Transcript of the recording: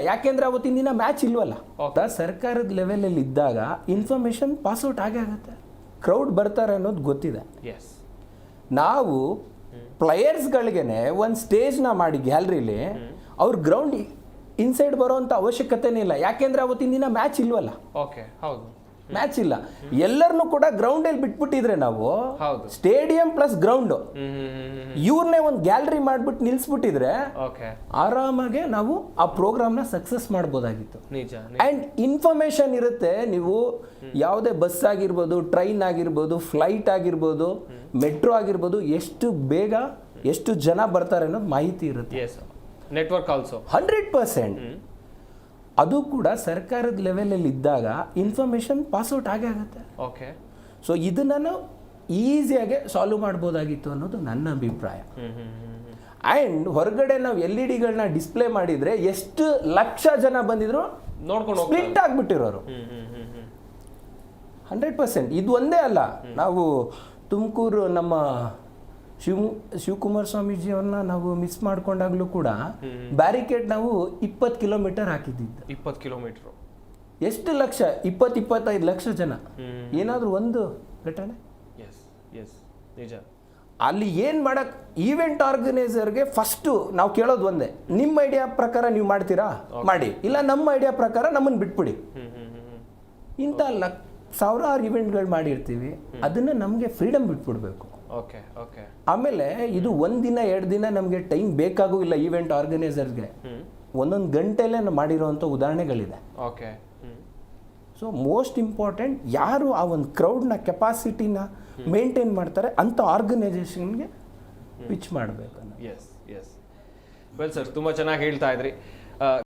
ಯಾಕೆಂದ್ರೆ ಅವತ್ತಿನ ದಿನ ಮ್ಯಾಚ್ ಇಲ್ವಲ್ಲ. ಸರ್ಕಾರದ ಲೆವೆಲಲ್ಲಿ ಇದ್ದಾಗ ಇನ್ಫಾರ್ಮೇಶನ್ ಪಾಸ್ಔಟ್ ಆಗೇ ಆಗುತ್ತೆ. ಕ್ರೌಡ್ ಬರ್ತಾರೆ ಅನ್ನೋದು ಗೊತ್ತಿದೆ. ನಾವು ಪ್ಲೇಯರ್ಸ್ಗಳಿಗೇನೆ ಒಂದು ಸ್ಟೇಜ್ನ ಮಾಡಿ ಗ್ಯಾಲರಿಲಿ ಅವ್ರ ಗ್ರೌಂಡ್ ಇನ್ಸೈಡ್ ಬರೋವಂಥ ಅವಶ್ಯಕತೆನೇ ಇಲ್ಲ. ಯಾಕೆಂದ್ರೆ ಅವತ್ತಿನ ದಿನ ಮ್ಯಾಚ್ ಇಲ್ವಲ್ಲ. ಮ್ಯಾಚ್ ಇಲ್ಲ. ಎಲ್ಲರನ್ನು ಕೂಡ ಗ್ರೌಂಡಲ್ಲಿ ಬಿಟ್ಬಿಟ್ಟಿದ್ರೆ ನಾವು ಸ್ಟೇಡಿಯಂ ಪ್ಲಸ್ ಗ್ರೌಂಡ್ ಇವ್ರನ್ನೇ ಒಂದು ಗ್ಯಾಲರಿ ಮಾಡ್ಬಿಟ್ಟು ನಿಲ್ಸ್ಬಿಟ್ಟಿದ್ರೆ ಆರಾಮಾಗೆ ನಾವು ಆ ಪ್ರೋಗ್ರಾಮ್ನ ಸಕ್ಸಸ್ ಮಾಡ್ಬೋದಾಗಿತ್ತು. ಅಂಡ್ ಇನ್ಫಾರ್ಮೇಶನ್ ಇರುತ್ತೆ. ನೀವು ಯಾವುದೇ ಬಸ್ ಆಗಿರ್ಬೋದು, ಟ್ರೈನ್ ಆಗಿರ್ಬೋದು, ಫ್ಲೈಟ್ ಆಗಿರ್ಬೋದು, ಮೆಟ್ರೋ ಆಗಿರ್ಬೋದು, ಎಷ್ಟು ಬೇಗ ಎಷ್ಟು ಜನ ಬರ್ತಾರೆ ಅನ್ನೋದು ಮಾಹಿತಿ ಇರುತ್ತೆ. Network also 100%. ಅದು ಕೂಡ ಸರ್ಕಾರದ ಲೆವೆಲಲ್ಲಿ ಇದ್ದಾಗ ಇನ್ಫಾರ್ಮೇಶನ್ ಪಾಸ್ಔಟ್ ಆಗೇ ಆಗುತ್ತೆ. ಸೊ ಇದನ್ನ ನಾವು ಈಸಿಯಾಗಿ ಸಾಲ್ವ್ ಮಾಡ್ಬೋದಾಗಿತ್ತು ಅನ್ನೋದು ನನ್ನ ಅಭಿಪ್ರಾಯ. ಆ್ಯಂಡ್ ಹೊರಗಡೆ ನಾವು LED ಡಿಸ್ಪ್ಲೇ ಮಾಡಿದರೆ ಎಷ್ಟು ಲಕ್ಷ ಜನ ಬಂದಿದ್ರು ನೋಡ್ಕೊಂಡು ಸ್ಪ್ಲಿಟ್ ಆಗಿಬಿಟ್ಟಿರೋರು 100%. ಇದು ಒಂದೇ ಅಲ್ಲ, ನಾವು ತುಮಕೂರು ನಮ್ಮ ಶಿವಕುಮಾರ ಸ್ವಾಮೀಜಿ ಅವ್ರನ್ನ ನಾವು ಮಿಸ್ ಮಾಡ್ಕೊಂಡಾಗ್ಲೂ ಕೂಡ ಬ್ಯಾರಿಕೇಡ್ ನಾವು 20 ಕಿಲೋಮೀಟರ್ ಹಾಕಿದ್ದಿದ್ದು. 20 ಕಿಲೋಮೀಟರ್ ಎಷ್ಟು ಲಕ್ಷ? 20-25 ಲಕ್ಷ ಜನ. ಏನಾದರೂ ಒಂದು ಘಟನೆ ನಿಜ. ಅಲ್ಲಿ ಏನು ಮಾಡಕ್ ಈವೆಂಟ್ ಆರ್ಗನೈಸರ್ಗೆ ಫಸ್ಟು ನಾವು ಕೇಳೋದು ಒಂದೇ, ನಿಮ್ಮ ಐಡಿಯಾ ಪ್ರಕಾರ ನೀವು ಮಾಡ್ತೀರಾ ಮಾಡಿ, ಇಲ್ಲ ನಮ್ಮ ಐಡಿಯಾ ಪ್ರಕಾರ ನಮ್ಮನ್ನು ಬಿಟ್ಬಿಡಿ. ಇಂಥ ಸಾವಿರಾರು ಇವೆಂಟ್ಗಳು ಮಾಡಿರ್ತೀವಿ, ಅದನ್ನು ನಮಗೆ ಫ್ರೀಡಮ್ ಬಿಟ್ಬಿಡ್ಬೇಕು. ಆಮೇಲೆ ಇದು 1 ದಿನ 2 ದಿನ ನಮಗೆ ಟೈಮ್ ಬೇಕಾಗೂ ಇಲ್ಲ. ಈವೆಂಟ್ ಆರ್ಗನೈಸರ್ಸ್ಗೆ ಒಂದೊಂದು ಗಂಟೆಲೇ ಮಾಡಿರೋವಂಥ ಉದಾಹರಣೆಗಳಿದೆ. ಸೊ ಮೋಸ್ಟ್ ಇಂಪಾರ್ಟೆಂಟ್, ಯಾರು ಆ ಒಂದು ಕ್ರೌಡ್ನ ಕೆಪಾಸಿಟಿನ ಮೇಂಟೈನ್ ಮಾಡ್ತಾರೆ ಅಂಥ ಆರ್ಗನೈಸೇಷನ್ಗೆ ಪಿಚ್ ಮಾಡಬೇಕು. ವೆಲ್ ಸರ್, ತುಂಬ ಚೆನ್ನಾಗಿ ಹೇಳ್ತಾ ಇದ್ರಿ.